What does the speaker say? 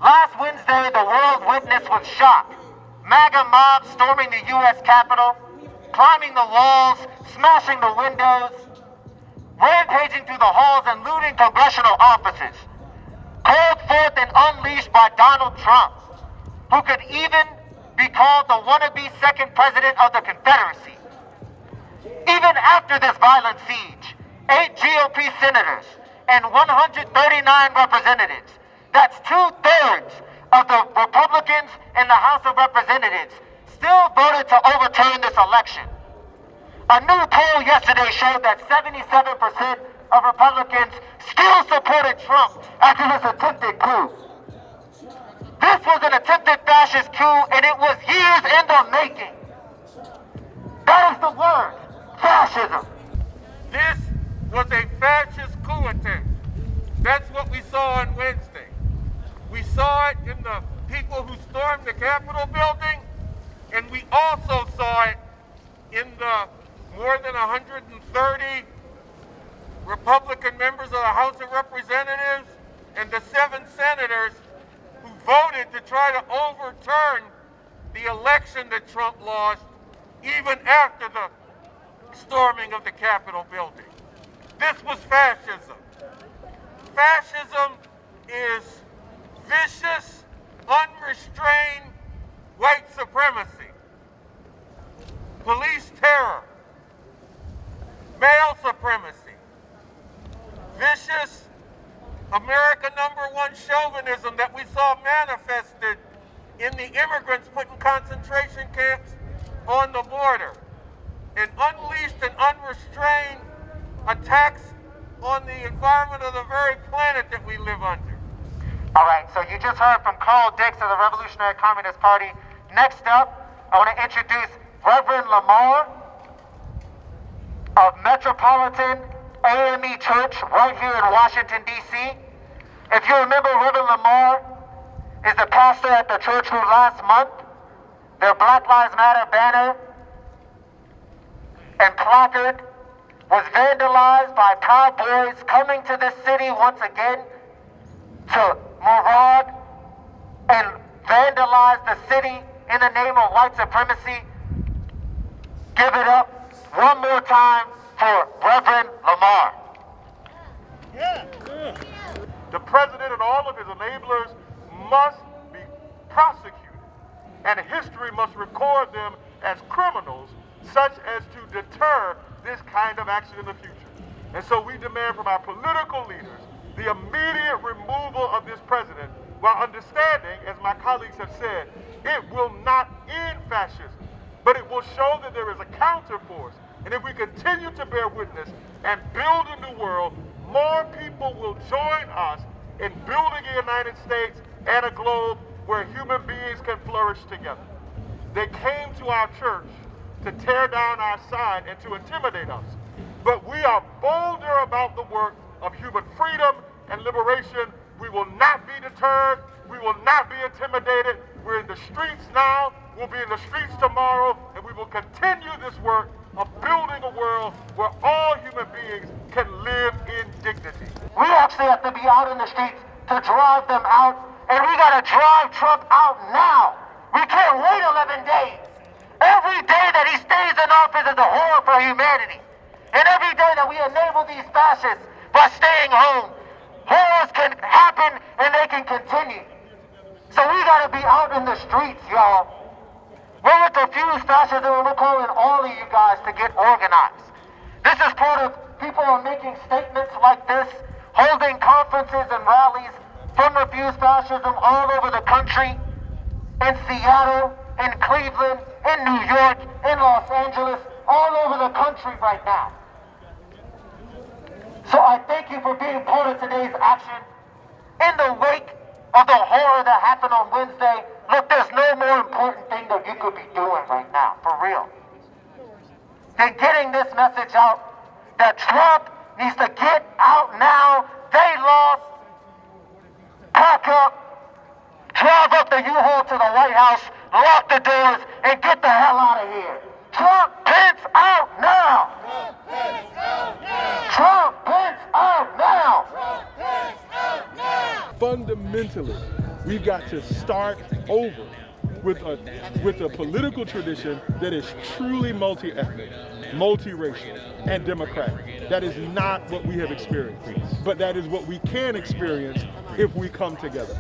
Last Wednesday, the world witnessed with shock MAGA mobs storming the U.S. Capitol, climbing the walls, smashing the windows, rampaging through the halls and looting congressional offices, called forth and unleashed by Donald Trump, who could even be called the wannabe second president of the Confederacy. Even after this violent siege, 8 GOP senators and 139 representatives, that's 2/3 of the Republicans in the House of Representatives, still voted to overturn this election. A new poll yesterday showed that 77% of Republicans still supported Trump after this attempted coup. This was an attempted fascist coup, and it was years in the making. That is the word, fascism. This was a fascist coup attempt. That's what we saw on Wednesday. We saw it in the people who stormed the Capitol building, and we also saw it in the more than 130 Republican members of the House of Representatives and the 7 senators who voted to try to overturn the election that Trump lost even after the storming of the Capitol building. This was fascism. Fascism is vicious, unrestrained white supremacy, police terror, male supremacy, vicious America #1 chauvinism that we saw manifested in the immigrants put in concentration camps on the border, and unleashed and unrestrained attacks on the environment of the very planet that we live under. All right, so you just heard from Carl Dix of the Revolutionary Communist Party. Next up, I want to introduce Reverend Lamar of Metropolitan AME Church right here in Washington, D.C. If you remember, Reverend Lamar is the pastor at the church who last month, their Black Lives Matter banner and placard was vandalized by Proud Boys coming to this city once again to maraud and vandalize the city in the name of white supremacy. Give it up one more time for Reverend Lamar. The president and all of his enablers must be prosecuted, and history must record them as criminals, such as to deter this kind of action in the future. And so we demand from our political leaders the immediate removal of this president, while understanding, as my colleagues have said, it will not end fascism, but it will show that there is a counterforce. And if we continue to bear witness and build a new world, more people will join us in building a United States and a globe where human beings can flourish together. They came to our church to tear down our sign and to intimidate us. But we are bolder about the work of human freedom and liberation. We will not be deterred. We will not be intimidated. We're in the streets now. We'll be in the streets tomorrow. And we will continue this work of building a world where all human beings can live in dignity. We actually have to be out in the streets to drive them out. And we got to drive Trump out now. We can't wait 11 days. Every day that he stays in office is a horror for humanity. And every day that we enable these fascists by staying home, horrors can happen and they can continue. So we gotta be out in the streets, y'all. We're with Refuse Fascism and we're calling all of you guys to get organized. This is part of people are making statements like this, holding conferences and rallies from Refuse Fascism all over the country, in Seattle, in Cleveland, in New York, in Los Angeles, all over the country right now. So I thank you for being part of today's action. In the wake of the horror that happened on Wednesday, look, there's no more important thing that you could be doing right now, for real, than getting this message out that Trump needs to get out now. They lost. Pack up, drive up the U-Haul to the White House, lock the doors, and get the hell out of here. Trump, Pence out now. Trump, Pence out now. Trump, Pence out now. Trump, Pence out now. Fundamentally, We've got to start over with a political tradition that is truly multi-ethnic, multiracial, and democratic. That is not what we have experienced, but that is what we can experience if we come together.